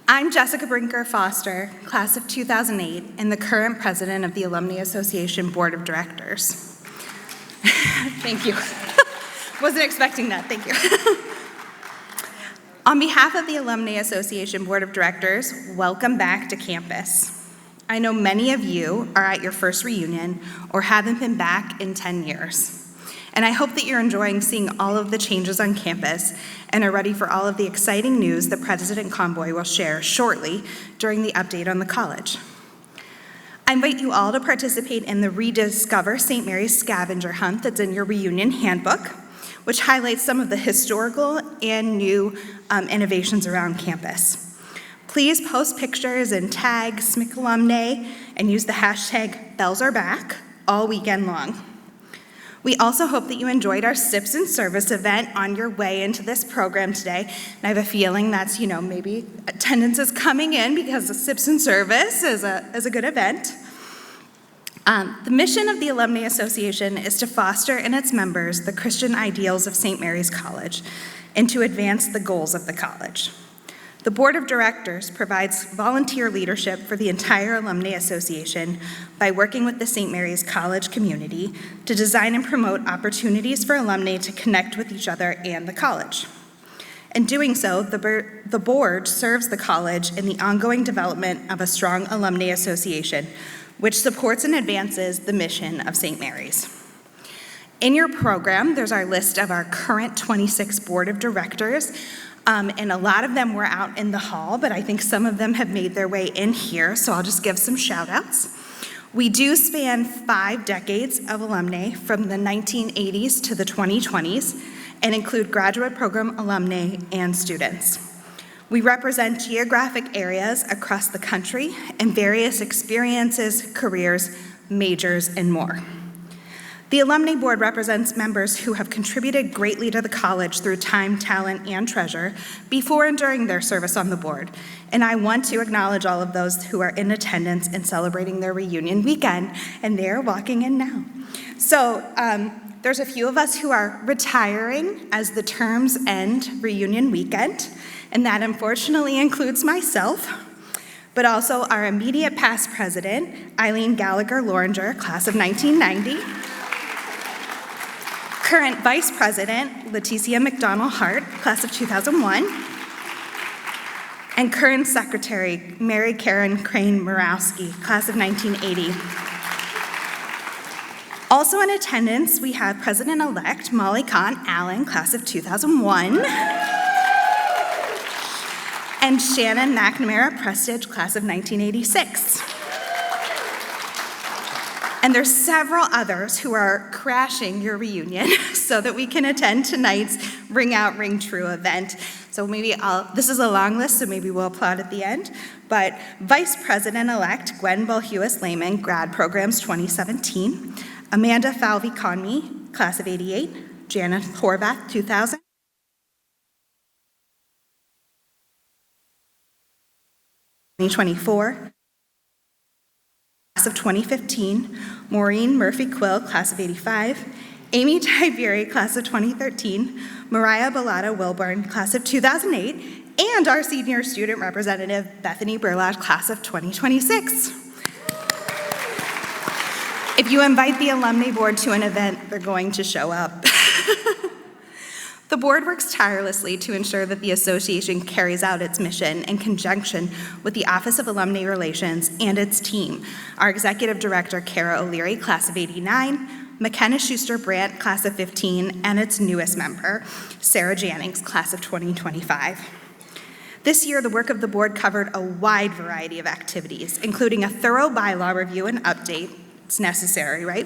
I'm Jessica Brinker Foster, class of 2008, and the current president of the Alumnae Association Board of Directors. Thank you. Wasn't expecting that, thank you. On behalf of the Alumnae Association Board of Directors, welcome back to campus. I know many of you are at your first reunion or haven't been back in 10 years. And I hope that you're enjoying seeing all of the changes on campus and are ready for all of the exciting news that President Conboy will share shortly during the update on the college. I invite you all to participate in the Rediscover St. Mary's scavenger hunt that's in your reunion handbook, which highlights some of the historical and new innovations around campus. Please post pictures and tag SMIC alumnae and use the hashtag #BellsAreBack all weekend long. We also hope that you enjoyed our Sips and Service event on your way into this program today. And I have a feeling that's, maybe attendance is coming in because the Sips and Service is a good event. The mission of the Alumnae Association is to foster in its members the Christian ideals of St. Mary's College and to advance the goals of the college. The Board of Directors provides volunteer leadership for the entire Alumnae Association by working with the St. Mary's College community to design and promote opportunities for alumni to connect with each other and the college. In doing so, the board serves the college in the ongoing development of a strong alumnae association, which supports and advances the mission of St. Mary's. In your program, there's our list of our current 26 Board of Directors. And a lot of them were out in the hall, but I think some of them have made their way in here, so I'll just give some shout outs. We do span 5 decades of alumnae from the 1980s to the 2020s and include graduate program alumnae and students. We represent geographic areas across the country and various experiences, careers, majors, and more. The Alumnae Board represents members who have contributed greatly to the college through time, talent, and treasure before and during their service on the board. And I want to acknowledge all of those who are in attendance and celebrating their reunion weekend, and they're walking in now. So there's a few of us who are retiring as the terms end reunion weekend, and that unfortunately includes myself, but also our immediate past president, Eileen Gallagher-Loringer, class of 1990, current Vice President, Leticia McDonald-Hart, class of 2001, and current Secretary, Mary Karen Crane-Murawski, class of 1980. Also in attendance, we have President-elect Molly Kahn Allen, class of 2001, and Shannon McNamara Prestige, class of 1986. And there's several others who are crashing your reunion so that we can attend tonight's Ring Out, Ring True event. So this is a long list, so maybe we'll applaud at the end. But Vice President-elect Gwen Belhuis-Lehman, grad programs 2017. Amanda Falvey-Conmey, class of 88. Janet Horvath, 2000. (2024). Class of 2015, Maureen Murphy-Quill, class of 85, Amy Tiberi, class of 2013, Mariah Bellata-Wilburn, class of 2008, and our senior student representative, Bethany Burlage, class of 2026. If you invite the Alumnae Board to an event, they're going to show up. The board works tirelessly to ensure that the association carries out its mission in conjunction with the Office of Alumnae Relations and its team, our Executive Director, Kara O'Leary, class of 89, McKenna Schuster-Brandt, class of 15, and its newest member, Sarah Jannings, class of 2025. This year, the work of the board covered a wide variety of activities, including a thorough bylaw review and update. It's necessary, right?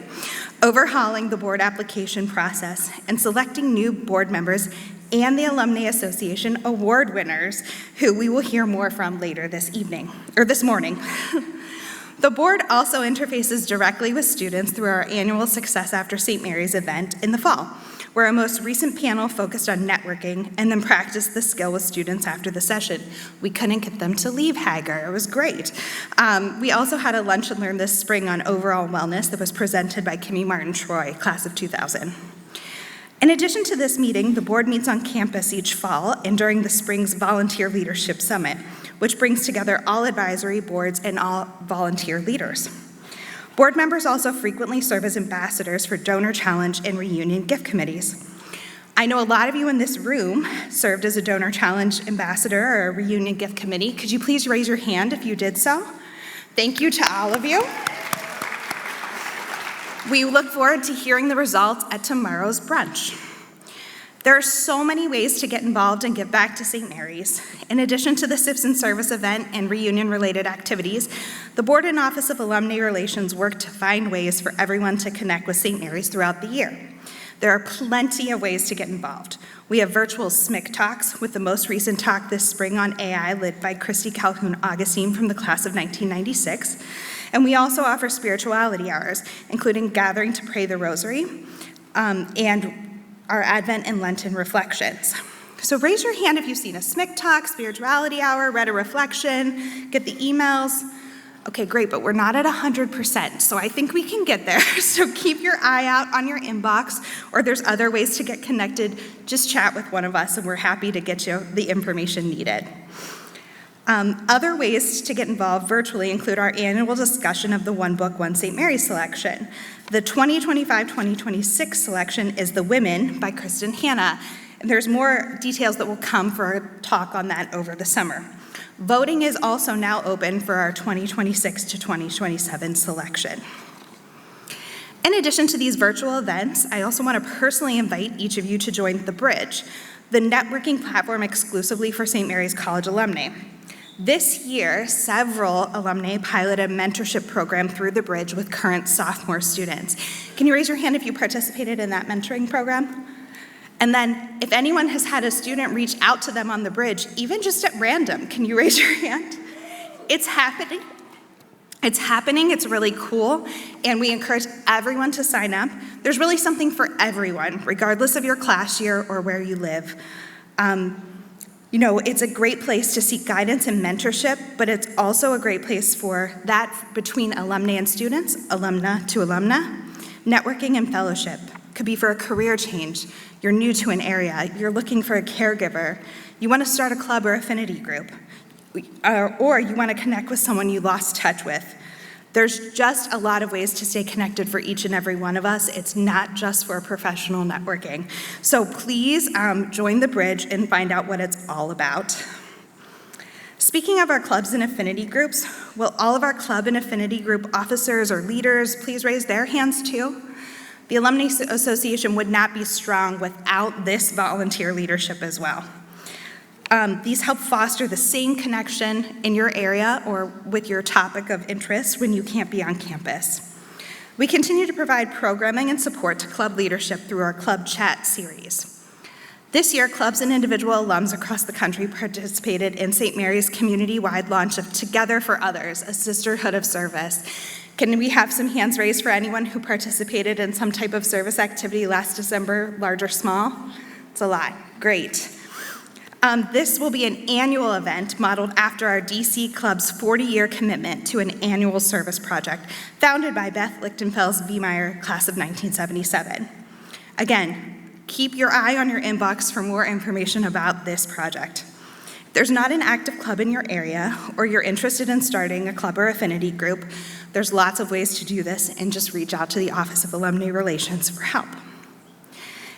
Overhauling the board application process and selecting new board members and the Alumnae Association award winners, who we will hear more from later this morning. The board also interfaces directly with students through our annual Success After St. Mary's event in the fall, where our most recent panel focused on networking and then practiced the skill with students after the session. We couldn't get them to leave Hager. It was great. We also had a lunch and learn this spring on overall wellness that was presented by Kimmy Martin-Troy, class of 2000. In addition to this meeting, the board meets on campus each fall and during the spring's Volunteer Leadership Summit, which brings together all advisory boards and all volunteer leaders. Board members also frequently serve as ambassadors for Donor Challenge and Reunion gift committees. I know a lot of you in this room served as a Donor Challenge ambassador or a Reunion gift committee. Could you please raise your hand if you did so? Thank you to all of you. We look forward to hearing the results at tomorrow's brunch. There are so many ways to get involved and give back to St. Mary's. In addition to the Citizen Service event and reunion-related activities, the Board and Office of Alumni Relations work to find ways for everyone to connect with St. Mary's throughout the year. There are plenty of ways to get involved. We have virtual SMIC talks, with the most recent talk this spring on AI led by Christy Calhoun-Augustine from the class of 1996. And we also offer spirituality hours, including gathering to pray the rosary and our Advent and Lenten reflections. So raise your hand if you've seen a SMIC talk, spirituality hour, read a reflection, get the emails. Okay, great, but we're not at 100%, so I think we can get there. So keep your eye out on your inbox, or there's other ways to get connected. Just chat with one of us, and we're happy to get you the information needed. Other ways to get involved virtually include our annual discussion of the One Book, One St. Mary's selection. The 2025-2026 selection is The Women by Kristen Hanna, and there's more details that will come for a talk on that over the summer. Voting is also now open for our 2026 to 2027 selection. In addition to these virtual events, I also want to personally invite each of you to join The Bridge, the networking platform exclusively for St. Mary's College alumni. This year, several alumni piloted a mentorship program through The Bridge with current sophomore students. Can you raise your hand if you participated in that mentoring program? And then if anyone has had a student reach out to them on The Bridge, even just at random, can you raise your hand? It's happening. It's really cool, and we encourage everyone to sign up. There's really something for everyone, regardless of your class year or where you live. It's a great place to seek guidance and mentorship, but it's also a great place for that between alumni and students, alumna to alumna, networking and fellowship. Could be for a career change, you're new to an area, you're looking for a caregiver, you want to start a club or affinity group, or you want to connect with someone you lost touch with. There's just a lot of ways to stay connected for each and every one of us. It's not just for professional networking. So please join The Bridge and find out what it's all about. Speaking of our clubs and affinity groups, will all of our club and affinity group officers or leaders please raise their hands too? The Alumnae Association would not be strong without this volunteer leadership as well. These help foster the same connection in your area or with your topic of interest when you can't be on campus. We continue to provide programming and support to club leadership through our Club Chat series. This year, clubs and individual alums across the country participated in St. Mary's community-wide launch of Together for Others, a sisterhood of service. Can we have some hands raised for anyone who participated in some type of service activity last December, large or small? It's a lot. Great. This will be an annual event modeled after our DC Club's 40-year commitment to an annual service project founded by Beth Lichtenfels Wiemeyer, class of 1977. Again, keep your eye on your inbox for more information about this project. If there's not an active club in your area, or you're interested in starting a club or affinity group, there's lots of ways to do this, and just reach out to the Office of Alumni Relations for help.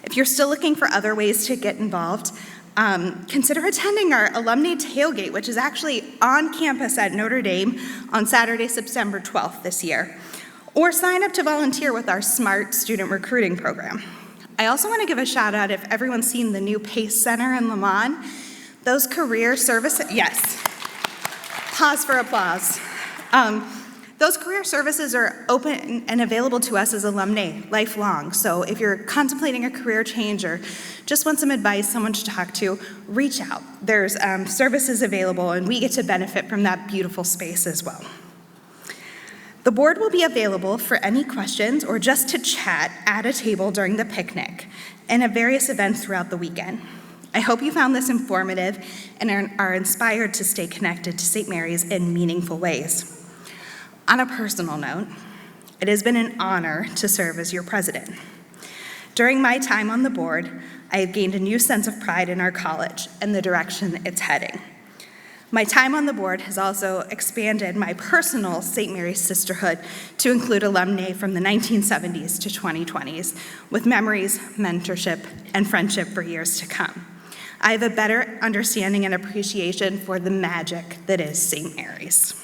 If you're still looking for other ways to get involved, consider attending our alumni tailgate, which is actually on campus at Notre Dame on Saturday, September 12th this year. Or sign up to volunteer with our SMART student recruiting program. I also want to give a shout out if everyone's seen the new PACE Center in Lamont. Those career services, yes. Pause for applause. Those career services are open and available to us as alumni lifelong. So if you're contemplating a career change or just want some advice, someone to talk to, reach out. There's services available, and we get to benefit from that beautiful space as well. The board will be available for any questions or just to chat at a table during the picnic and at various events throughout the weekend. I hope you found this informative and are inspired to stay connected to St. Mary's in meaningful ways. On a personal note, it has been an honor to serve as your president. During my time on the board, I have gained a new sense of pride in our college and the direction it's heading. My time on the board has also expanded my personal St. Mary's sisterhood to include alumni from the 1970s to 2020s, with memories, mentorship, and friendship for years to come. I have a better understanding and appreciation for the magic that is St. Mary's.